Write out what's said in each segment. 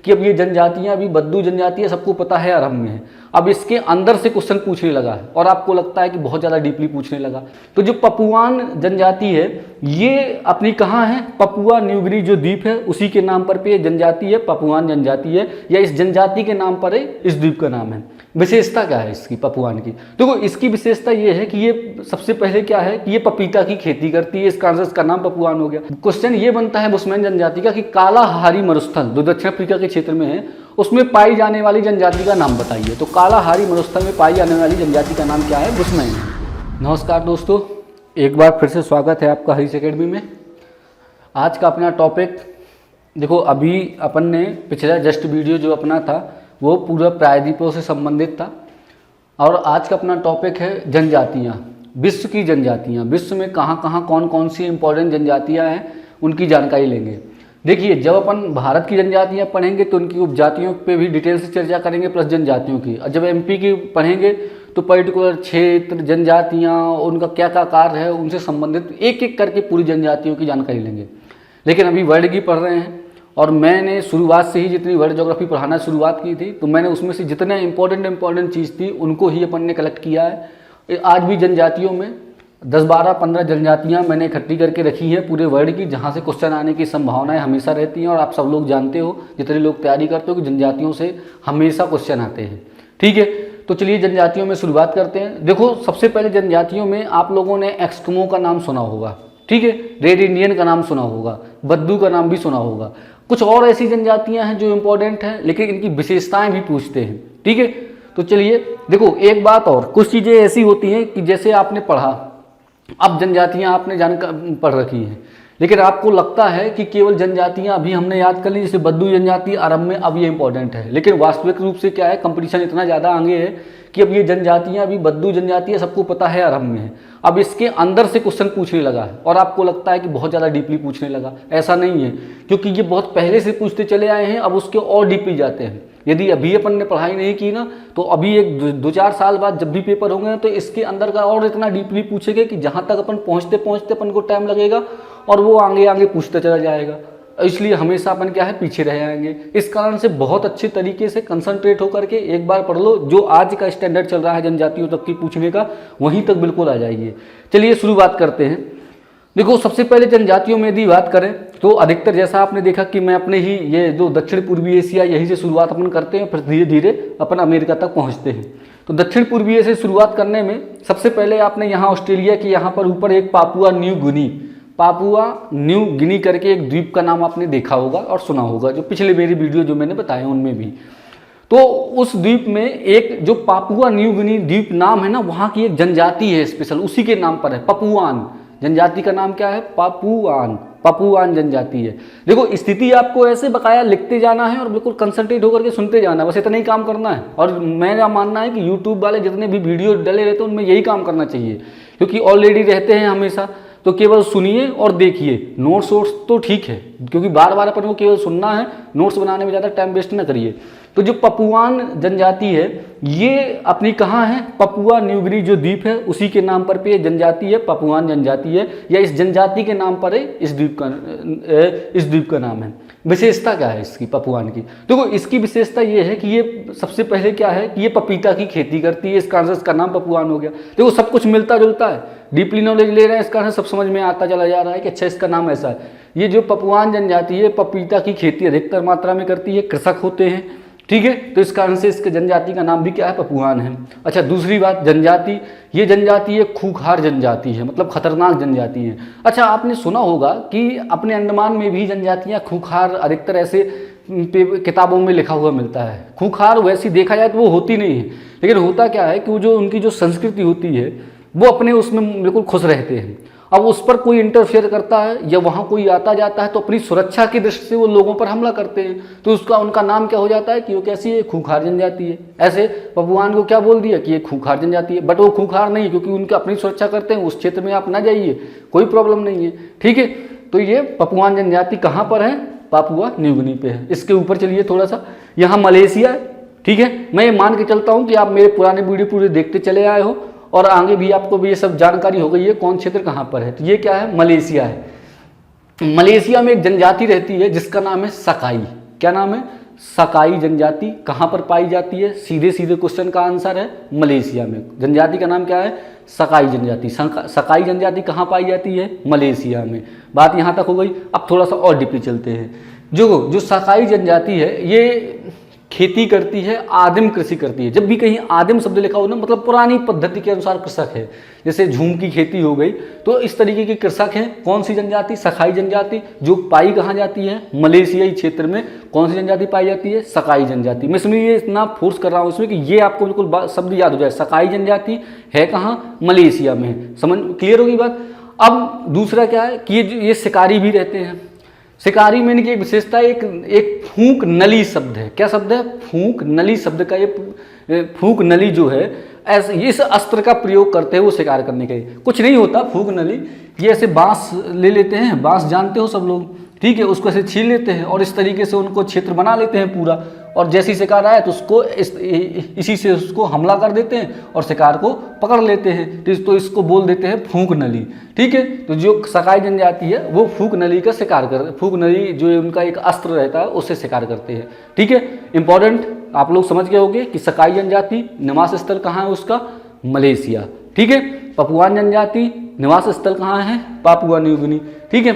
कि अब ये जनजातियां अभी बद्दू जनजाति सबको पता है आरंभ में है, अब इसके अंदर से क्वेश्चन पूछने लगा है और आपको लगता है कि बहुत ज़्यादा डीपली पूछने लगा। तो जो पपुआन जनजाति है ये अपनी कहाँ है, पपुआ न्यू गिनी जो द्वीप है उसी के नाम पर पे जनजाति है, पपुआन जनजाति है या इस जनजाति के नाम पर है इस द्वीप का नाम है। विशेषता क्या है इसकी पपुआन की, देखो इसकी विशेषता ये है कि ये सबसे पहले क्या है कि ये पपीता की खेती करती है, इस कारण से इसका नाम पपुआन हो गया। क्वेश्चन ये बनता है बुशमैन जनजाति का कि कालाहारी मरुस्थल जो दक्षिण अफ्रीका के क्षेत्र में है उसमें पाई जाने वाली जनजाति का नाम बताइए। तो कालाहारी मरुस्थल में पाई जाने वाली जनजाति का नाम क्या है, बुशमैन। नमस्कार दोस्तों, एक बार फिर से स्वागत है आपका हरीश एकेडमी में। आज का अपना टॉपिक देखो, अभी अपन ने पिछला जस्ट वीडियो जो अपना था वो पूरा प्रायद्वीपों से संबंधित था और आज का अपना टॉपिक है जनजातियाँ, विश्व की जनजातियाँ। विश्व में कहाँ कहाँ कौन कौन सी इंपॉर्टेंट जनजातियाँ हैं उनकी जानकारी लेंगे। देखिए, जब अपन भारत की जनजातियाँ पढ़ेंगे तो उनकी उपजातियों पे भी डिटेल से चर्चा करेंगे प्लस जनजातियों की, और जब एमपी की पढ़ेंगे तो पर्टिकुलर क्षेत्र जनजातियाँ उनका क्या क्या कार्य है उनसे संबंधित एक एक करके पूरी जनजातियों की जानकारी लेंगे। लेकिन अभी वर्ल्ड की पढ़ रहे हैं और मैंने शुरुआत से ही जितनी वर्ल्ड ज्योग्राफी पढ़ाना शुरुआत की थी तो मैंने उसमें से जितने इंपॉर्टेंट चीज़ थी उनको ही अपन ने कलेक्ट किया है। आज भी जनजातियों में 10, 12, 15 जनजातियाँ मैंने इकट्ठी करके रखी हैं पूरे वर्ल्ड की, जहाँ से क्वेश्चन आने की संभावनाएं हमेशा रहती हैं और आप सब लोग जानते हो, जितने लोग तैयारी करते हो कि जनजातियों से हमेशा क्वेश्चन आते हैं। ठीक है, तो चलिए जनजातियों में शुरुआत करते हैं। देखो, सबसे पहले जनजातियों में आप लोगों ने एस्किमो का नाम सुना होगा, ठीक है, रेड इंडियन का नाम सुना होगा, बद्दू का नाम भी सुना होगा। कुछ और ऐसी जनजातियां हैं जो इंपॉर्टेंट हैं लेकिन इनकी विशेषताएं भी पूछते हैं। ठीक है, तो चलिए देखो, एक बात और, कुछ चीज़ें ऐसी होती हैं कि जैसे आपने पढ़ा, अब जनजातियां आपने पढ़ रखी हैं लेकिन आपको लगता है कि केवल जनजातियां अभी हमने याद कर ली, जैसे बद्दू जनजाति आरंभ में, अब ये इंपॉर्टेंट है। लेकिन वास्तविक रूप से क्या है, कंपटीशन इतना ज़्यादा आगे है कि अब ये जनजातियां अभी बद्दू जनजाति सबको पता है आरंभ में है, अब इसके अंदर से क्वेश्चन पूछने लगा है और आपको लगता है कि बहुत ज़्यादा डीपली पूछने लगा। ऐसा नहीं है, क्योंकि ये बहुत पहले से पूछते चले आए हैं, अब उसके और डीपली जाते हैं। यदि अभी अपन ने पढ़ाई नहीं की ना तो अभी एक 2-4 साल बाद जब भी पेपर होंगे तो इसके अंदर का और इतना डीपली पूछेंगे कि जहाँ तक अपन पहुँचते पहुँचते अपन को टाइम लगेगा और वो आगे आगे पूछते चला जाएगा। इसलिए हमेशा अपन क्या है, पीछे रह जाएंगे। इस कारण से बहुत अच्छे तरीके से कंसंट्रेट होकर के एक बार पढ़ लो, जो आज का स्टैंडर्ड चल रहा है जनजातियों तक की पूछने का वहीं तक बिल्कुल आ जाइए। चलिए शुरुआत करते हैं। देखो, सबसे पहले जनजातियों में यदि बात करें तो अधिकतर जैसा आपने देखा कि मैं अपने ही ये जो दक्षिण पूर्वी एशिया यहीं से शुरुआत अपन करते हैं, फिर धीरे धीरे अपन अमेरिका तक पहुँचते हैं। तो दक्षिण पूर्वी से शुरुआत करने में सबसे पहले आपने यहाँ ऑस्ट्रेलिया की यहाँ पर ऊपर एक पापुआ न्यू गिनी करके एक द्वीप का नाम आपने देखा होगा और सुना होगा, जो पिछले मेरी वीडियो जो मैंने बताए उनमें भी। तो उस द्वीप में एक जो पापुआ न्यू गिनी द्वीप नाम है ना, वहाँ की एक जनजाति है स्पेशल, उसी के नाम पर है पपुआन। जनजाति का नाम क्या है, पपुआन जनजाति है। देखो, स्थिति आपको ऐसे बकाया लिखते जाना है और बिल्कुल कंसंट्रेट होकर के सुनते जाना है, बस इतना ही काम करना है। और मेरा मानना है कि यूट्यूब वाले जितने भी वीडियो डले रहते हैं उनमें यही काम करना चाहिए, क्योंकि ऑलरेडी रहते हैं हमेशा, तो केवल सुनिए और देखिए। नोट्स तो ठीक है, क्योंकि बार बार अपन को केवल सुनना है, नोट्स बनाने में ज़्यादा टाइम वेस्ट ना करिए। तो जो पपुआन जनजाति है ये अपनी कहाँ है, पपुआ न्यू गिनी जो द्वीप है उसी के नाम पर पे जनजाति है, पपुआन जनजाति है या इस जनजाति के नाम पर है इस द्वीप का नाम है। विशेषता क्या है इसकी पपुआन की, देखो इसकी विशेषता ये है कि ये सबसे पहले क्या है कि ये पपीता की खेती करती है, इस कारण से इसका नाम पपुआन हो गया। देखो, सब कुछ मिलता जुलता है, डीपली नॉलेज ले रहे हैं, इस कारण सब समझ में आता चला जा रहा है कि अच्छा इसका नाम ऐसा है। ये जो पपुआन जनजाति है पपीता की खेती अधिकतर मात्रा में करती है, कृषक होते हैं। ठीक है, तो इस कारण से इसके जनजाति का नाम भी क्या है, पपुआन है। अच्छा, दूसरी बात, जनजाति, ये जनजाति एक खूंखार जनजाति है, मतलब खतरनाक जनजाति है। अच्छा, आपने सुना होगा कि अपने अंडमान में भी जनजातियां खूंखार अधिकतर ऐसे किताबों में लिखा हुआ मिलता है। खूंखार वैसी देखा जाए तो वो होती नहीं है, लेकिन होता क्या है कि वो जो उनकी जो संस्कृति होती है वो अपने उसमें बिल्कुल खुश रहते हैं। अब उस पर कोई इंटरफेयर करता है या वहाँ कोई आता जाता है तो अपनी सुरक्षा की दृष्टि से वो लोगों पर हमला करते हैं, तो उसका उनका नाम क्या हो जाता है कि वो कैसी है, खूंखार जनजाति है। ऐसे पपुआन को क्या बोल दिया कि ये खूंखार जनजाति है, बट वो खूंखार नहीं, क्योंकि उनकी अपनी सुरक्षा करते हैं। उस क्षेत्र में आप ना जाइए, कोई प्रॉब्लम नहीं है। ठीक है, तो ये पपुआन जनजाति कहाँ पर है, पापुआ न्यू गिनी पे है। इसके ऊपर चलिए थोड़ा सा, यहाँ मलेशिया है। ठीक है, मैं ये मान के चलता हूँ कि आप मेरे पुराने वीडियो पूरे देखते चले आए हो और आगे भी आपको भी ये सब जानकारी हो गई है कौन क्षेत्र कहाँ पर है। तो ये क्या है, मलेशिया है। मलेशिया में एक जनजाति रहती है जिसका नाम है सकाई। क्या नाम है, सकाई जनजाति कहाँ पर पाई जाती है? सीधे सीधे क्वेश्चन का आंसर है मलेशिया में। जनजाति का नाम क्या है? सकाई जनजाति। सकाई जनजाति कहाँ पाई जाती है? मलेशिया में। बात यहाँ तक हो गई। अब थोड़ा सा और डीपली चलते हैं। जो सकाई जनजाति है ये खेती करती है, आदिम कृषि करती है। जब भी कहीं आदिम शब्द लिखा हो ना, मतलब पुरानी पद्धति के अनुसार कृषक है। जैसे झूम की खेती हो गई, तो इस तरीके के कृषक हैं। कौन सी जनजाति? सकाई जनजाति। जो पाई कहाँ जाती है? मलेशियाई क्षेत्र में। कौन सी जनजाति पाई जाती है? सकाई जनजाति। मैं इसमें ये इतना फोर्स कर रहा हूँ इसमें कि ये आपको बिल्कुल शब्द याद हो जाए। सकाई जनजाति है कहाँ? मलेशिया में है। समझ क्लियर होगी बात। अब दूसरा क्या है कि ये शिकारी भी रहते हैं। शिकारी में इनकी एक विशेषता है, एक फूंक नली शब्द है। क्या शब्द है? फूंक नली शब्द का ये फूंक नली जो है, ऐसे इस अस्त्र का प्रयोग करते हैं वो शिकार करने के लिए। कुछ नहीं होता फूंक नली, ये ऐसे बांस ले लेते हैं, बांस जानते हो सब लोग, ठीक है, उसको ऐसे छील लेते हैं और इस तरीके से उनको क्षेत्र बना लेते हैं पूरा, और जैसे ही शिकार आए तो उसको इसी से उसको हमला कर देते हैं और शिकार को पकड़ लेते हैं। तो इसको बोल देते हैं फूंक नली, ठीक है। तो जो सकाई जनजाति है वो फूंक नली का शिकार फूंक नली जो है उनका एक अस्त्र रहता है, उससे शिकार करते हैं, ठीक है। इंपॉर्टेंट आप लोग समझ गए होंगे कि सकाई जनजाति निवास स्थल कहाँ है उसका? मलेशिया, ठीक है। पपुआन जनजाति निवास स्थल कहाँ है? पापुआ न्यू गिनी, ठीक है।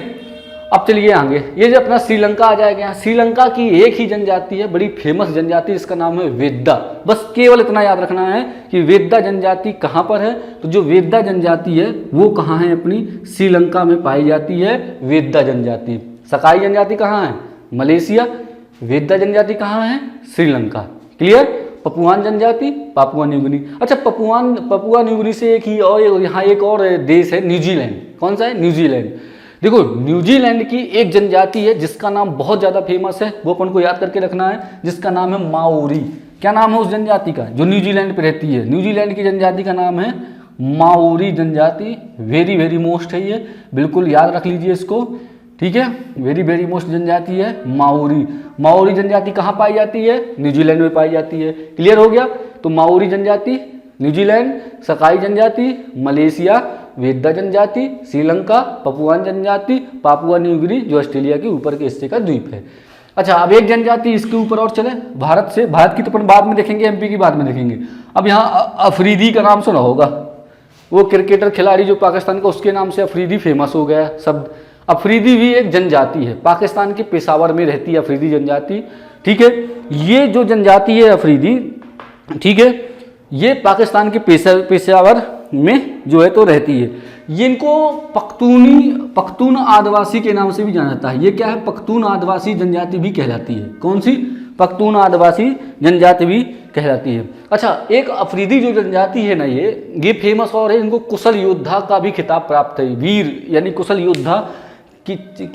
अब चलिए आगे, ये जो अपना श्रीलंका आ जाएगा। श्रीलंका की एक ही जनजाति है, बड़ी फेमस जनजाति, इसका नाम है वेद्दा। बस केवल इतना याद रखना है कि वेद्दा जनजाति कहाँ पर है। तो जो वेद्दा जनजाति है वो कहाँ है? अपनी श्रीलंका में पाई जाती है वेद्दा जनजाति। सकाई जनजाति कहाँ है? मलेशिया। वेद्दा जनजाति कहाँ है? श्रीलंका। क्लियर। पपुआन जनजाति पापुआ न्यू गिनी। अच्छा, पपुआ न्यू गिनी से एक ही और यहाँ एक और देश है, न्यूजीलैंड। कौन सा है? न्यूजीलैंड। देखो, न्यूजीलैंड की एक जनजाति है जिसका नाम बहुत ज़्यादा फेमस है, वो अपन को याद करके रखना है, जिसका नाम है माओरी। क्या नाम है उस जनजाति का जो न्यूजीलैंड पे रहती है? न्यूजीलैंड की जनजाति का नाम है माओरी जनजाति। वेरी वेरी मोस्ट है ये, बिल्कुल याद रख लीजिए इसको, ठीक है। वेरी वेरी मोस्ट जनजाति है माओरी। माओरी जनजाति कहाँ पाई जाती है? न्यूजीलैंड में पाई जाती है। क्लियर हो गया। तो माओरी जनजाति न्यूजीलैंड, सकाई जनजाति मलेशिया, वेद्दा जनजाति श्रीलंका, पपुआन जनजाति पापुआ न्यू गिनी जो ऑस्ट्रेलिया के ऊपर के हिस्से का द्वीप है। अच्छा, अब एक जनजाति इसके ऊपर और चले, भारत से। भारत की तो अपन बाद में देखेंगे, एमपी की बाद में देखेंगे। अब यहाँ अफरीदी का नाम सुना होगा, वो क्रिकेटर खिलाड़ी जो पाकिस्तान का, उसके नाम से अफरीदी फेमस हो गया शब्द। अफरीदी भी एक जनजाति है, पाकिस्तान के पेशावर में रहती है अफरीदी जनजाति, ठीक है। ये जो जनजाति है अफरीदी, ठीक है, ये पाकिस्तान के पेशावर में जो है तो रहती है। ये इनको पख्तून आदिवासी के नाम से भी जाना जाता है। ये क्या है? पख्तून आदिवासी जनजाति भी कहलाती है। कौन सी? पख्तून आदिवासी जनजाति भी कहलाती है। अच्छा, एक अफरीदी जो जनजाति है ना, ये फेमस और है, इनको कुशल योद्धा का भी खिताब प्राप्त है। वीर यानी कुशल योद्धा के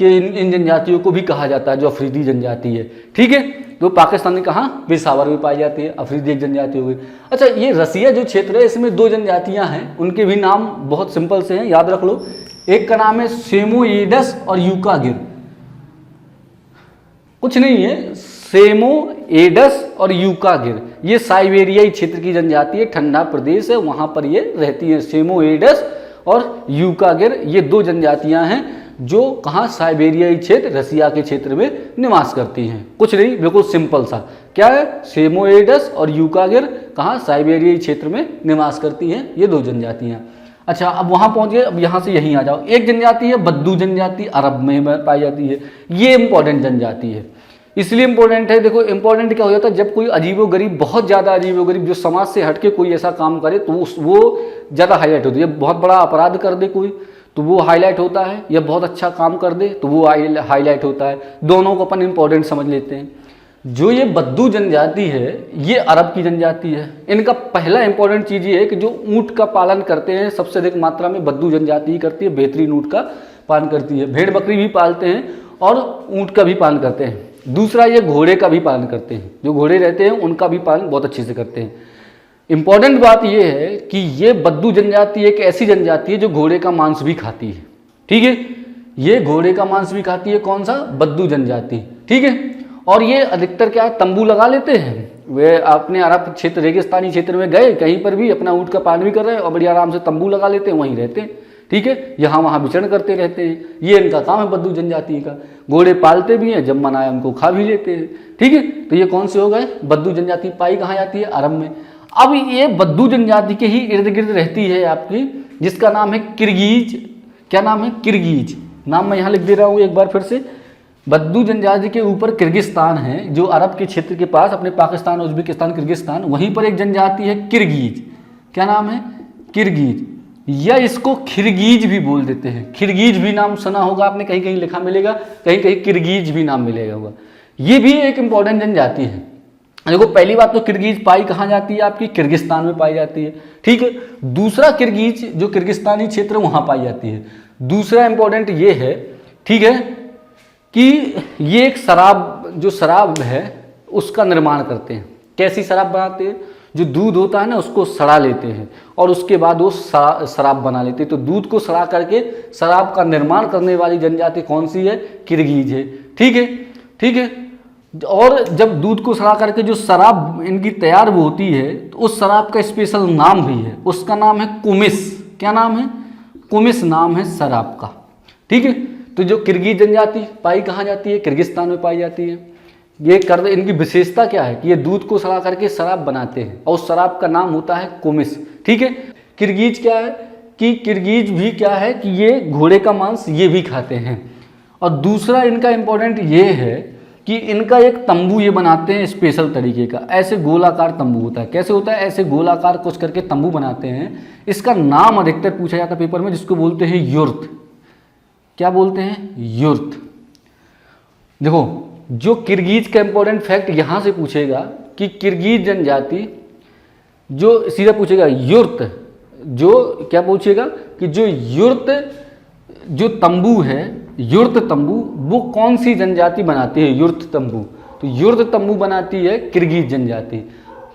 इन जनजातियों को भी कहा जाता है, जो अफरीदी जनजाति है, ठीक है। तो पाकिस्तान में कहाँ? पेशावर में पाई जाती है। अफरीदी एक जनजाति हो गई। अच्छा, ये रसिया जो क्षेत्र है इसमें दो जनजातियां हैं, उनके भी नाम बहुत सिंपल से हैं, याद रख लो। एक का नाम है सेमोएडस और यूकागिर। कुछ नहीं है, सेमोएडस और यूकागिर, ये साइबेरियाई क्षेत्र की जनजाति है, ठंडा प्रदेश है, वहां पर ये रहती है। सेमोएडस और यूकागिर ये दो जनजातियां हैं जो कहाँ? साइबेरियाई क्षेत्र, रसिया के क्षेत्र में निवास करती हैं। कुछ नहीं, बिल्कुल सिंपल सा। क्या है? सेमोएडस और यूकागिर कहाँ? साइबेरियाई क्षेत्र में निवास करती हैं ये दो जनजातियां। अच्छा, अब वहां पहुंच गए, अब यहां से यहीं आ जाओ। एक जनजाति है बद्दू जनजाति, अरब में पाई जाती है। ये इंपॉर्टेंट जनजाति है, इसलिए इंपॉर्टेंट है। देखो, इंपॉर्टेंट क्या हो जाता है, जब कोई अजीबोगरीब, बहुत ज़्यादा अजीबोगरीब, जो समाज से हटके कोई ऐसा काम करे तो वो ज़्यादा हाईलाइट होती है। बहुत बड़ा अपराध कर दे कोई तो वो हाईलाइट होता है, या बहुत अच्छा काम कर दे तो वो हाईलाइट होता है। दोनों को अपन इंपॉर्टेंट समझ लेते हैं। जो ये बद्दू जनजाति है ये अरब की जनजाति है। इनका पहला इंपॉर्टेंट चीज़ ये है कि जो ऊँट का पालन करते हैं सबसे अधिक मात्रा में बद्दू जनजाति ही करती है, बेहतरीन ऊँट का पालन करती है। भेड़ बकरी भी पालते हैं और ऊँट का भी पालन करते हैं। दूसरा, ये घोड़े का भी पालन करते हैं, जो घोड़े रहते हैं उनका भी पालन बहुत अच्छे से करते हैं। इंपॉर्टेंट बात यह है कि ये बद्दू जनजाति एक ऐसी जनजाति है जो घोड़े का मांस भी खाती है, ठीक है। ये घोड़े का मांस भी खाती है, कौन सा? बद्दू जनजाति, ठीक है। और ये अधिकतर क्या है? तंबू लगा लेते हैं। वे अपने अरब क्षेत्र, रेगिस्तानी क्षेत्र में गए, कहीं पर भी अपना ऊँट का पालन भी कर रहे हैं और बड़ी आराम से तंबू लगा लेते हैं, वहीं रहते हैं, ठीक है, यहाँ वहाँ विचरण करते रहते हैं, ये इनका काम है बद्दू जनजाति का। घोड़े पालते भी हैं, जब मन आए उनको खा भी लेते हैं। ठीक है, तो ये कौन से हो गए? बद्दू जनजाति। पाई कहाँ जाती है? अरब में। अब ये बद्दू जनजाति के ही इर्द गिर्द रहती है आपकी, जिसका नाम है किर्गीज। क्या नाम है? किर्गीज। नाम मैं यहाँ लिख दे रहा हूँ एक बार फिर से। बद्दू जनजाति के ऊपर किर्गिस्तान है, जो अरब के क्षेत्र के पास अपने पाकिस्तान, उज्बेकिस्तान, किर्गिस्तान, वहीं पर एक जनजाति है किर्गीज। क्या नाम है? किर्गीज, या इसको खिरगीज भी बोल देते हैं। खिरगीज भी नाम सुना होगा आपने, कहीं कहीं लिखा मिलेगा, कहीं कहीं किर्गीज भी नाम मिलेगा होगा। ये भी एक इंपॉर्टेंट जनजाति है। देखो, पहली बात तो किर्गीज पाई कहाँ जाती है? आपकी किर्गिस्तान में पाई जाती है। ठीक है, दूसरा किर्गीज जो किर्गिस्तानी क्षेत्र वहाँ पाई जाती है। दूसरा इंपॉर्टेंट ये है, ठीक है, कि ये एक शराब, जो शराब है उसका निर्माण करते हैं। कैसी शराब बनाते हैं? जो दूध होता है ना, उसको सड़ा लेते हैं और उसके बाद वो शराब बना लेते हैं। तो दूध को सड़ा करके शराब का निर्माण करने वाली जनजाति कौन सी है? किर्गीज है। ठीक है, ठीक है। और जब दूध को सड़ा करके जो शराब इनकी तैयार वो होती है, तो उस शराब का स्पेशल नाम भी है, उसका नाम है कुमिस। क्या नाम है? कुमिस नाम है शराब का। ठीक है, तो जो किर्गीज जनजाति पाई कहाँ जाती है? किर्गिस्तान में पाई जाती है। ये कर, इनकी विशेषता क्या है कि ये दूध को सड़ा करके शराब बनाते हैं और उस शराब का नाम होता है कुमिस। ठीक है, किर्गीज क्या है कि किर्गीज भी क्या है कि ये घोड़े का मांस ये भी खाते हैं। और दूसरा इनका इंपॉर्टेंट ये है कि इनका एक तंबू ये बनाते हैं स्पेशल तरीके का, ऐसे गोलाकार तंबू होता है। कैसे होता है? ऐसे गोलाकार कुछ करके तंबू बनाते हैं। इसका नाम अधिकतर पूछा जाता है पेपर में, जिसको बोलते हैं युर्त। क्या बोलते हैं? युर्त। देखो, जो किर्गीज का इंपॉर्टेंट फैक्ट यहाँ से पूछेगा कि किर्गीज जनजाति, जो सीधा पूछेगा युर्त, जो क्या पूछेगा कि जो युर्त, जो तंबू है, युर्त तंबू, वो कौन सी जनजाति बनाती है? युर्त तंबू। तो युर्त तंबू बनाती है किर्गीज जनजाति।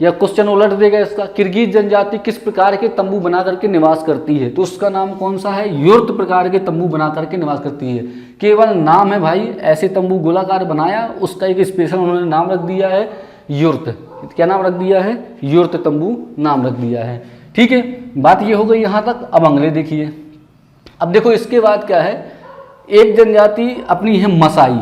या क्वेश्चन उलट देगा इसका, किर्गीज जनजाति किस प्रकार के तंबू बना करके निवास करती है? तो उसका नाम कौन सा है? युर्त प्रकार के तंबू बना करके निवास करती है। केवल नाम है भाई, ऐसे तंबू गोलाकार बनाया, उसका एक स्पेशल उन्होंने नाम रख दिया है युर्त। क्या नाम रख दिया है? युर्त तंबू नाम रख दिया है। ठीक है, बात ये हो गई यहाँ तक। अब अगले देखिए। अब देखो, इसके बाद क्या है, एक जनजाति अपनी है मसाई,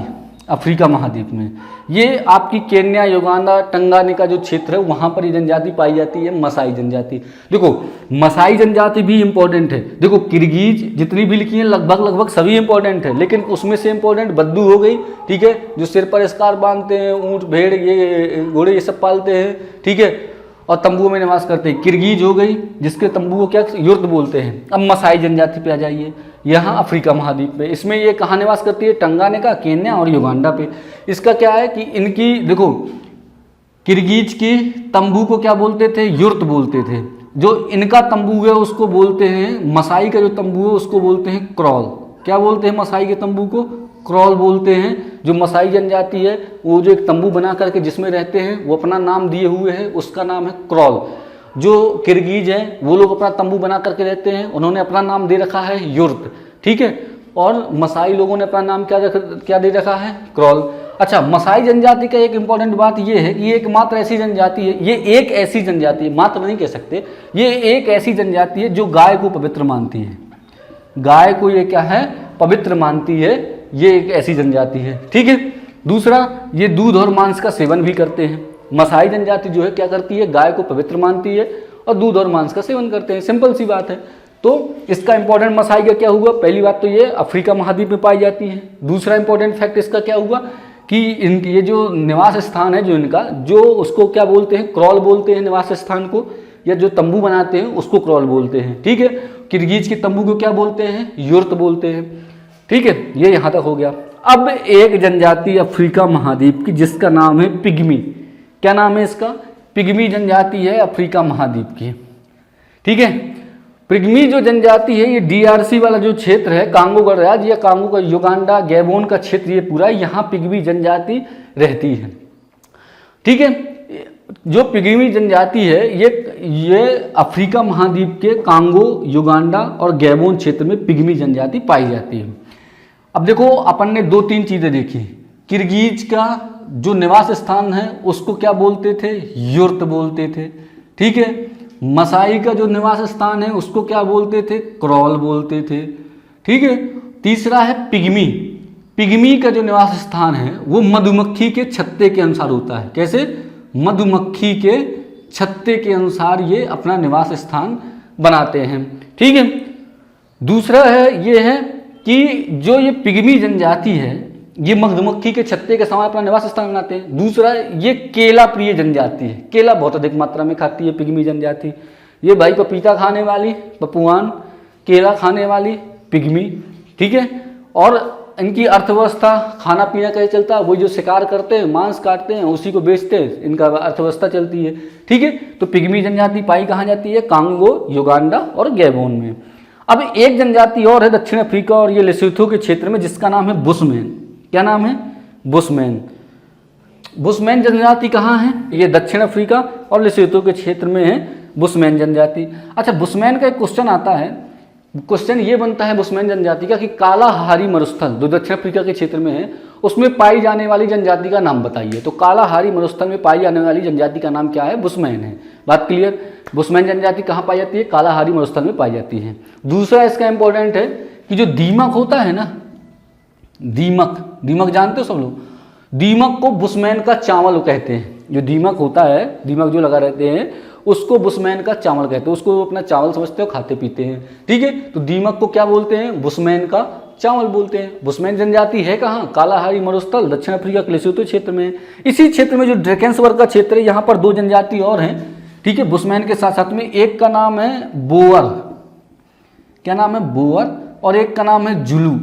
अफ्रीका महाद्वीप में। ये आपकी केन्या, युगांडा, टंगानिका जो क्षेत्र है, वहाँ पर ये जनजाति पाई जाती है, मसाई जनजाति। देखो, मसाई जनजाति भी इंपॉर्टेंट है। देखो, किर्गीज जितनी भी लिखी हैं लगभग सभी इंपॉर्टेंट है, लेकिन उसमें से इंपॉर्टेंट बद्दू हो गई। ठीक है, जो सिर पर स्कार्फ बांधते हैं, ऊँट, भेड़, ये घोड़े, ये सब पालते हैं। ठीक है, और तंबुओं में निवास करते हैं। किर्गीज हो गई, जिसके तंबू को क्या युर्त बोलते हैं। अब मसाई जनजाति पे आ जाइए, यहाँ अफ्रीका महाद्वीप पे। इसमें ये कहाँ निवास करती है? टंगानिका, केन्या और युगांडा पे। इसका क्या है कि इनकी, देखो, किर्गीज की तंबू को क्या बोलते थे? युर्त बोलते थे। जो इनका तंबू है उसको बोलते हैं, मसाई का जो तंबू है उसको बोलते हैं क्रॉल। क्या बोलते हैं मसाई के तंबू को? क्रॉल बोलते हैं। जो मसाई जनजाति है, वो जो एक तंबू बना करके जिसमें रहते हैं, वो अपना नाम दिए हुए है, उसका नाम है क्रॉल। जो किर्गीज हैं, वो लोग अपना तंबू बना करके रहते हैं, उन्होंने अपना नाम दे रखा है युर्त। ठीक है, और मसाई लोगों ने अपना नाम क्या दे रखा है? क्रॉल। अच्छा, मसाई जनजाति का एक इंपॉर्टेंट बात ये है कि ये एकमात्र ऐसी जनजाति है, ये एक ऐसी जनजाति है, मात्र नहीं कह सकते, ये एक ऐसी जनजाति है जो गाय को पवित्र मानती है। गाय को ये क्या है? पवित्र मानती है। ये एक ऐसी जनजाति है। ठीक है, दूसरा, ये दूध और मांस का सेवन भी करते हैं। मसाई जनजाति जो है क्या करती है? गाय को पवित्र मानती है और दूध और मांस का सेवन करते हैं। सिंपल सी बात है। तो इसका इंपॉर्टेंट मसाई का क्या हुआ? पहली बात तो ये अफ्रीका महाद्वीप में पाई जाती है। दूसरा इंपॉर्टेंट फैक्ट इसका क्या हुआ कि इनकी ये जो निवास स्थान है, जो इनका, जो उसको क्या बोलते हैं? क्रॉल बोलते हैं निवास स्थान को, या जो तंबू बनाते हैं उसको क्रॉल बोलते हैं। ठीक है, किर्गीज के तंबू को क्या बोलते हैं? युर्त बोलते हैं। ठीक है, ये यहाँ तक हो गया। अब एक जनजाति अफ्रीका महाद्वीप की, जिसका नाम है पिग्मी। क्या नाम है इसका? पिग्मी जनजाति है अफ्रीका महाद्वीप की। ठीक है, पिग्मी जो जनजाति है, ये DRC वाला जो क्षेत्र है, कांगो गणराज्य या कांगो का, युगांडा, गैबोन का क्षेत्र, ये पूरा, यहाँ पिग्मी जनजाति रहती है। ठीक है, जो पिग्मी जनजाति है, ये अफ्रीका महाद्वीप के कांगो, युगांडा और गैबोन क्षेत्र में पिग्मी जनजाति पाई जाती है। अब देखो, अपन ने 2-3 चीजें देखी। किर्गीज का जो निवास स्थान है उसको क्या बोलते थे? युर्त बोलते थे। ठीक है, मसाई का जो निवास स्थान है उसको क्या बोलते थे? क्रॉल बोलते थे। ठीक है। तीसरा है पिग्मी। पिग्मी का जो निवास स्थान है वो मधुमक्खी के छत्ते के अनुसार होता है। कैसे? मधुमक्खी के छत्ते के अनुसार ये अपना निवास स्थान बनाते हैं। ठीक है। दूसरा है ये है कि जो ये पिग्मी जनजाति है ये मधुमक्खी के छत्ते के समान अपना निवास स्थान बनाते हैं। दूसरा ये केला प्रिय जनजाति है, केला बहुत अधिक मात्रा में खाती है पिग्मी जनजाति। ये भाई पपीता खाने वाली पपुआन, केला खाने वाली पिग्मी। ठीक है। और इनकी अर्थव्यवस्था खाना पीना कैसे चलता है? वही जो शिकार करते हैं, मांस काटते हैं, उसी को बेचते हैं, इनका अर्थव्यवस्था चलती है। ठीक है। तो पिग्मी जनजाति पाई कहाँ जाती है? कांगो, युगांडा और गैबोन में। अब एक जनजाति और है दक्षिण अफ्रीका और ये लेसोथो के क्षेत्र में, जिसका नाम है बुशमैन। क्या नाम है? बुशमैन। बुशमैन जनजाति कहाँ है? ये दक्षिण अफ्रीका और लेसोथो के क्षेत्र में है बुशमैन जनजाति। अच्छा, बुशमैन का एक क्वेश्चन आता है, क्वेश्चन ये बनता है बुशमैन जनजाति का कि कालाहारी मरुस्थल जो दक्षिण अफ्रीका के क्षेत्र में है उसमें पाई जाने वाली जनजाति का नाम बताइए। तो कालाहारी मरुस्थल में पाई जाने वाली जनजाति का नाम क्या है? बुशमैन है। बात क्लियर? बुशमैन जनजाति कहाँ पाई जाती है? कालाहारी मरुस्थल में पाई जाती है। दूसरा इसका इंपॉर्टेंट है कि जो दीमक होता है ना, दीमक, दीमक जानते हो सब लोग? दीमक को बुशमैन का चावल कहते हैं। जो दीमक होता है, दीमक जो लगा रहते हैं उसको बुशमैन का चावल कहते हैं। उसको अपना चावल समझते हो, खाते पीते हैं। ठीक है। तो दीमक को क्या बोलते हैं? बुशमैन का चावल बोलते हैं। बुशमैन जनजाति है कहाँ? कालाहारी मरुस्थल दक्षिण अफ्रीका के लेसोथो क्षेत्र में। इसी क्षेत्र में जो ड्रैकेंसबर्ग का क्षेत्र है यहाँ पर दो जनजाति और हैं। ठीक है। बुशमैन के साथ साथ में एक का नाम है बोअर। क्या नाम है? बोअर। और एक का नाम है जुलू।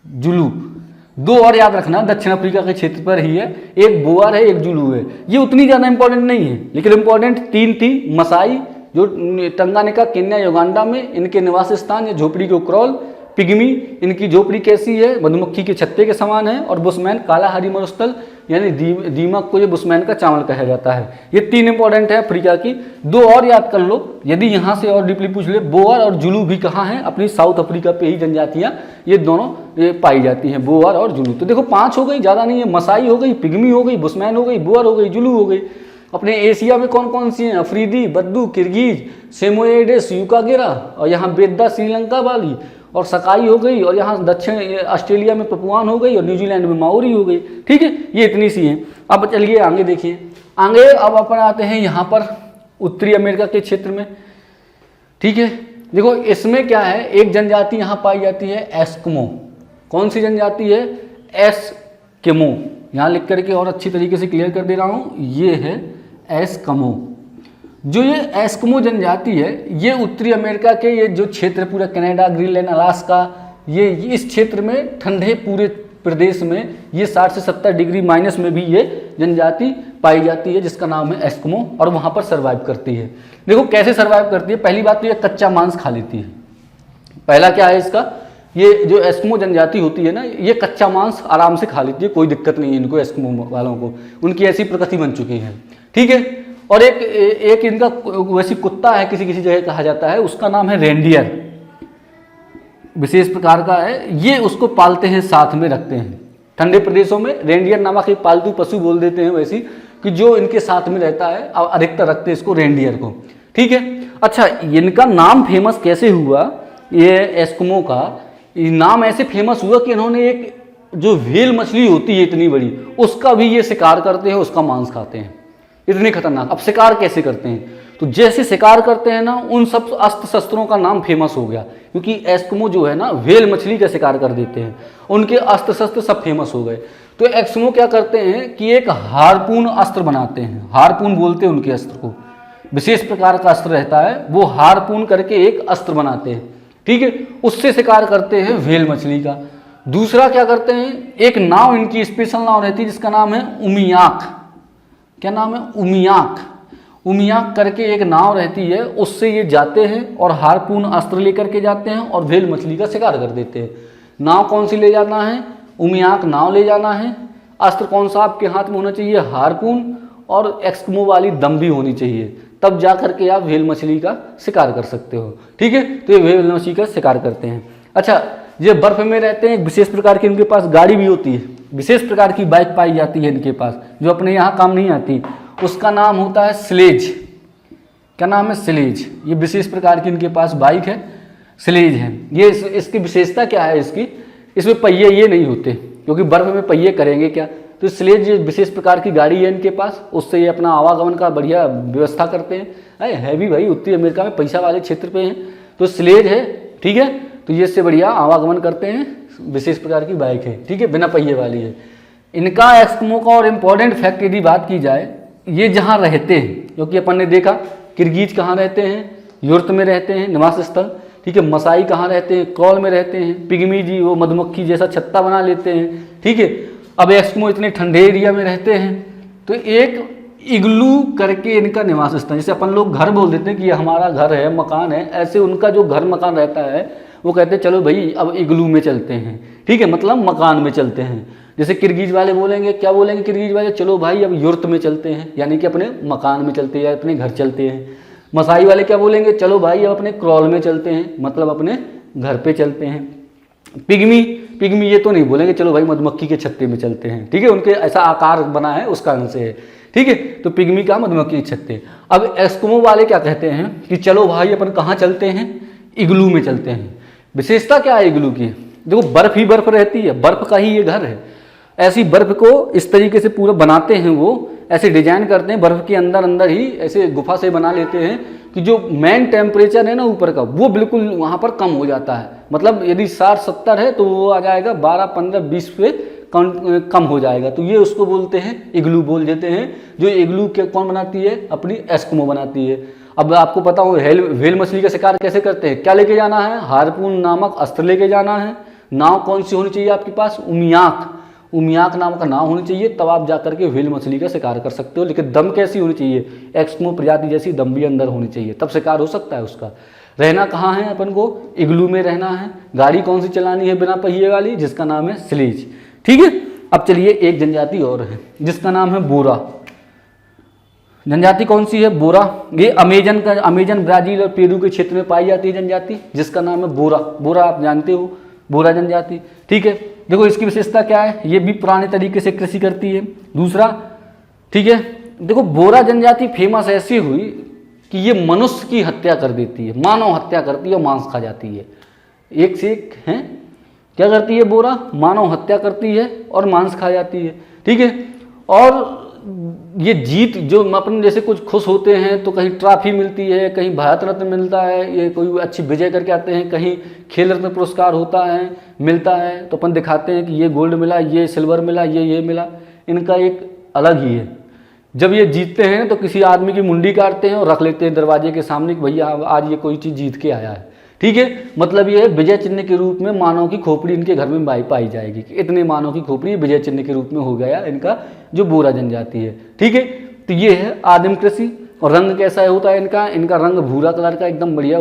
जुलू। दो और याद रखना, दक्षिण अफ्रीका के क्षेत्र पर ही है। एक बोअर है, एक जुलू है। ये उतनी ज़्यादा इंपॉर्टेंट नहीं है, लेकिन इंपॉर्टेंट तीन थी। मसाई जो टंगानिका, केन्या, युगांडा में इनके निवास स्थान या झोपड़ी को क्रॉल। पिग्मी, इनकी झोपड़ी कैसी है? मधुमक्खी के छत्ते के समान है। और बुशमैन कालाहारी मरुस्थल यानी दीमक को ये बुशमैन का चावल कहा जाता है। ये तीन इंपॉर्टेंट है अफ्रीका की। दो और याद कर लो यदि यहाँ से और डीपली पूछ ले। बोअर और जुलू भी कहाँ हैं? अपनी साउथ अफ्रीका पे ही जनजातियाँ ये दोनों ये पाई जाती हैं, बोअर और जुलू। तो देखो 5 हो गई, ज़्यादा नहीं है। मसाई हो गई, पिग्मी हो गई, बुशमैन हो गई, बोअर हो गई, जुलू हो गई। अपने एशिया में कौन कौन सी हैं? अफरीदी, बद्दू, किर्गिज, सेमोएडेस, यूकागेरा, और यहाँ बेद्दा श्रीलंका वाली, और सकाई हो गई, और यहाँ दक्षिण ऑस्ट्रेलिया में पपुआन हो गई, और न्यूजीलैंड में माओरी हो गई। ठीक है। ये इतनी सी हैं। अब चलिए आगे देखिए। आगे अब अपन आते हैं यहाँ पर उत्तरी अमेरिका के क्षेत्र में। ठीक है। देखो इसमें क्या है, एक जनजाति यहाँ पाई जाती है एस्किमो। कौन सी जनजाति है? एस्किमो। यहाँ लिख करके और अच्छी तरीके से क्लियर कर दे रहा हूँ, ये है एस्किमो। जो ये एस्किमो जनजाति है ये उत्तरी अमेरिका के ये जो क्षेत्र पूरा कनाडा, ग्रीनलैंड, अलास्का, ये इस क्षेत्र में ठंडे पूरे प्रदेश में ये 60 से 70 डिग्री माइनस में भी ये जनजाति पाई जाती है, जिसका नाम है एस्किमो, और वहाँ पर सर्वाइव करती है। देखो कैसे सर्वाइव करती है। पहली बात तो ये कच्चा मांस खा लेती है। पहला क्या है इसका, ये जो एस्किमो जनजाति होती है ना, ये कच्चा मांस आराम से खा लेती है, कोई दिक्कत नहीं है इनको, एस्किमो वालों को, उनकी ऐसी प्रकृति बन चुकी है। ठीक है। और एक इनका वैसी कुत्ता है, किसी किसी जगह कहा जाता है, उसका नाम है रेंडियर, विशेष प्रकार का है ये। उसको पालते हैं, साथ में रखते हैं। ठंडे प्रदेशों में रेंडियर नामक एक पालतू पशु बोल देते हैं वैसी, कि जो इनके साथ में रहता है, अधिकतर रखते हैं इसको, रेंडियर को। ठीक है। अच्छा, इनका नाम फेमस कैसे हुआ? ये एस्किमो का नाम ऐसे फेमस हुआ कि इन्होंने एक जो व्हेल मछली होती है इतनी बड़ी, उसका भी ये शिकार करते हैं, उसका मांस खाते हैं। इतने खतरनाक। अब शिकार कैसे करते हैं? तो जैसे शिकार करते हैं ना, उन सब अस्त्र शस्त्रों का नाम फेमस हो गया, क्योंकि एस्किमो जो है ना व्हेल मछली का शिकार कर देते हैं, उनके अस्त्र शस्त्र सब फेमस हो गए। तो एस्किमो क्या करते हैं कि एक हारपून अस्त्र बनाते हैं। हारपून बोलते हैं उनके अस्त्र को, विशेष प्रकार का अस्त्र रहता है, वो हारपून करके एक अस्त्र बनाते हैं। ठीक है। उससे शिकार करते हैं व्हेल मछली का। दूसरा क्या करते हैं, एक नाव इनकी स्पेशल नाव रहती है जिसका नाम है उमियाक। क्या नाम है? उमियाक। उमियाक करके एक नाव रहती है, उससे ये जाते हैं और हारपून अस्त्र लेकर के जाते हैं और व्हेल मछली का शिकार कर देते हैं। नाव कौन सी ले जाना है? उमियाक नाव ले जाना है। अस्त्र कौन सा आपके हाथ में होना चाहिए? हारपून, और एस्किमो वाली दम भी होनी चाहिए, तब जा करके आप व्हेल मछली का शिकार कर सकते हो। ठीक है। तो ये व्हेल मछली का शिकार करते हैं। अच्छा, ये बर्फ में रहते हैं, विशेष प्रकार की इनके पास गाड़ी भी होती है, विशेष प्रकार की बाइक पाई जाती है इनके पास, जो अपने यहाँ काम नहीं आती। उसका नाम होता है स्लेज। क्या नाम है, स्लेज। ये विशेष प्रकार की इनके पास बाइक है, स्लेज है। ये इसकी विशेषता क्या है इसकी, इसमें पहिए ये नहीं होते, क्योंकि बर्फ में पहिए करेंगे क्या। तो स्लेज ये विशेष प्रकार की गाड़ी है इनके पास, उससे ये अपना आवागमन का बढ़िया व्यवस्था करते हैं। है भी भाई उत्तरी अमेरिका में पैसा वाले क्षेत्र पे हैं, तो स्लेज है, ठीक है। तो ये इससे बढ़िया आवागमन करते हैं, विशेष प्रकार की बाइक है, ठीक है, बिना पहिए वाली है। इनका एस्किमो का और इम्पोर्टेंट फैक्ट यदि बात की जाए, ये जहाँ रहते हैं, क्योंकि अपन ने देखा किर्गिज कहाँ रहते हैं, यूरोप में रहते हैं निवास स्थल, ठीक है। मसाई कहाँ रहते हैं, क्रॉल में रहते हैं। पिग्मी जी वो मधुमक्खी जैसा छत्ता बना लेते हैं, ठीक है। अब एस्किमो इतने ठंडे एरिया में रहते हैं, तो एक इग्लू करके इनका निवास स्थल, जैसे अपन लोग घर बोल देते हैं कि ये हमारा घर है, मकान है, ऐसे उनका जो घर मकान रहता है वो कहते हैं चलो भाई अब इग्लू में चलते हैं, ठीक है, मतलब मकान में चलते हैं। जैसे किर्गिज वाले बोलेंगे, क्या बोलेंगे किर्गिज वाले, चलो भाई अब यूर्त में चलते हैं, यानी कि अपने मकान में चलते हैं या अपने घर चलते हैं। मसाई वाले क्या बोलेंगे, चलो भाई अब अपने क्रॉल में चलते हैं, मतलब अपने घर पे चलते हैं। पिग्मी ये तो नहीं बोलेंगे चलो भाई मधुमक्खी के छत्ते में चलते हैं, ठीक है, उनके ऐसा आकार बना है उस कारण से है, ठीक है। तो पिग्मी का मधुमक्खी के छत्ते। अब एस्किमो वाले क्या कहते हैं कि चलो भाई अपन कहाँ चलते हैं, इग्लू में चलते हैं। विशेषता क्या है इग्लू की, देखो बर्फ ही बर्फ रहती है, बर्फ का ही ये घर है। ऐसी बर्फ को इस तरीके से पूरा बनाते हैं, वो ऐसे डिजाइन करते हैं, बर्फ के अंदर अंदर ही ऐसे गुफा से बना लेते हैं कि जो मेन टेम्परेचर है ना ऊपर का, वो बिल्कुल वहाँ पर कम हो जाता है। मतलब यदि 60-70 है तो वो आ जाएगा 12-15-20 पे कम हो जाएगा। तो ये उसको बोलते हैं इग्लू बोल देते हैं। जो इग्लू के कौन बनाती है, अपनी एस्किमो बनाती है। अब आपको पता हो व्हेल मछली का शिकार कैसे करते हैं, क्या लेके जाना है, हार्पून नामक अस्त्र लेके जाना है। नाव कौन सी होनी चाहिए आपके पास, उमियाक नाम का नाव होनी चाहिए, तब आप जाकर के व्हेल मछली का शिकार कर सकते हो। लेकिन दम कैसी होनी चाहिए, एस्किमो प्रजाति जैसी दम भी अंदर होनी चाहिए, तब शिकार हो सकता है उसका। रहना कहाँ है, अपन को इग्लू में रहना है। गाड़ी कौन सी चलानी है बिना पहिए वाली, जिसका नाम है स्लेज, ठीक है। अब चलिए एक जनजाति और है जिसका नाम है बोरा। जनजाति कौन सी है, बोरा। ये अमेजन ब्राजील और पेरू के क्षेत्र में पाई जाती है जनजाति, जिसका नाम है बोरा। बोरा आप जानते हो, बोरा जनजाति, ठीक है। देखो इसकी विशेषता क्या है, ये भी पुराने तरीके से कृषि करती है। दूसरा, ठीक है, देखो बोरा जनजाति फेमस ऐसी हुई कि ये मनुष्य की हत्या कर देती है, मानव हत्या करती है और मांस खा जाती है। एक से एक है, क्या करती है बोरा, मानव हत्या करती है और मांस खा जाती है, ठीक है। और ये जीत जो अपन जैसे कुछ खुश होते हैं तो कहीं ट्रॉफी मिलती है, कहीं भारत रत्न मिलता है, ये कोई अच्छी विजय करके आते हैं, कहीं खेल रत्न पुरस्कार होता है मिलता है, तो अपन दिखाते हैं कि ये गोल्ड मिला, ये सिल्वर मिला, ये मिला। इनका एक अलग ही है। जब ये जीतते हैं तो किसी आदमी की मुंडी काटते हैं और रख लेते हैं दरवाजे के सामने कि भैया आज ये कोई चीज़ जीत के आया है, ठीक है। मतलब ये विजय चिन्ह के रूप में मानव की खोपड़ी इनके घर में पाई जाएगी कि इतने मानव की खोपड़ी विजय चिन्ह के रूप में हो गया इनका जो बोरा जनजाति है, ठीक है। तो ये है आदिम कृषि। और रंग कैसा होता है इनका रंग भूरा कलर का, एकदम बढ़िया,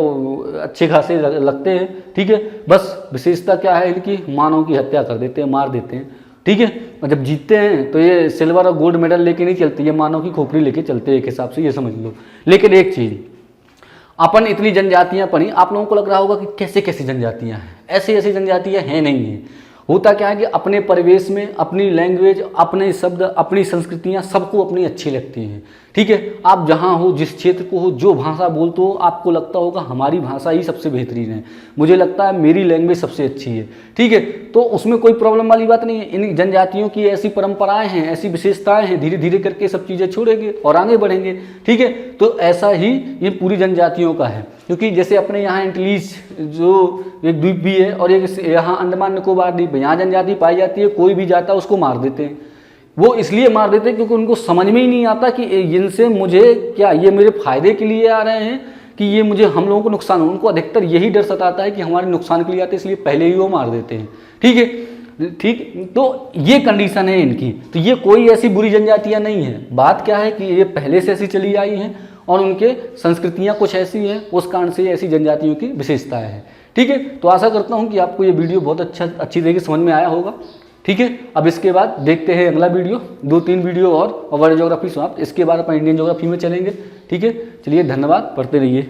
अच्छे खासे लगते हैं, ठीक है। बस विशेषता क्या है इनकी, मानव की हत्या कर देते हैं, मार देते हैं, ठीक है। और जब जीतते हैं तो ये सिल्वर और गोल्ड मेडल लेके नहीं चलते, ये मानव की खोपड़ी लेके चलते हैं एक हिसाब से, ये समझ लो। लेकिन एक चीज़, अपन इतनी जनजातियां पढ़ी, आप लोगों को लग रहा होगा कि कैसे कैसे जनजातियां हैं, ऐसी जनजातियां हैं नहीं हैं। होता क्या है कि अपने परिवेश में अपनी लैंग्वेज, अपने शब्द, अपनी संस्कृतियां सबको अपनी अच्छी लगती हैं, ठीक है। आप जहाँ हो, जिस क्षेत्र को हो, जो भाषा बोलते हो, आपको लगता होगा हमारी भाषा ही सबसे बेहतरीन है, मुझे लगता है मेरी लैंग्वेज सबसे अच्छी है, ठीक है। तो उसमें कोई प्रॉब्लम वाली बात नहीं है। इन जनजातियों की ऐसी परंपराएं हैं, ऐसी विशेषताएं हैं, धीरे धीरे करके सब चीज़ें छोड़ेंगे और आगे बढ़ेंगे, ठीक है। तो ऐसा ही ये पूरी जनजातियों का है। क्योंकि जैसे अपने यहाँ एंटीलीज जो एक द्वीप भी है और एक यहाँ अंडमान निकोबार द्वीप, यहाँ जनजाति पाई जाती है, कोई भी जाता है उसको मार देते हैं। वो इसलिए मार देते हैं क्योंकि उनको समझ में ही नहीं आता कि इनसे मुझे क्या, ये मेरे फायदे के लिए आ रहे हैं कि ये मुझे, हम लोगों को नुकसान हो। उनको अधिकतर यही डर सताता है कि हमारे नुकसान के लिए आते हैं, इसलिए पहले ही वो मार देते हैं, ठीक है। ठीक, तो ये कंडीशन है इनकी। तो ये कोई ऐसी बुरी जनजातियाँ नहीं है। बात क्या है कि ये पहले से ऐसी चली आई हैं और उनके संस्कृतियाँ कुछ ऐसी हैं, उस कारण से ऐसी जनजातियों की विशेषताएं हैं, ठीक है। तो आशा करता हूँ कि आपको ये वीडियो बहुत अच्छी तरीके से समझ में आया होगा, ठीक है। अब इसके बाद देखते हैं अगला वीडियो, 2-3 वीडियो और वर्ल्ड ज्योग्राफी समाप्त। इसके बाद अपन इंडियन ज्योग्राफी में चलेंगे, ठीक है। चलिए धन्यवाद, पढ़ते रहिए।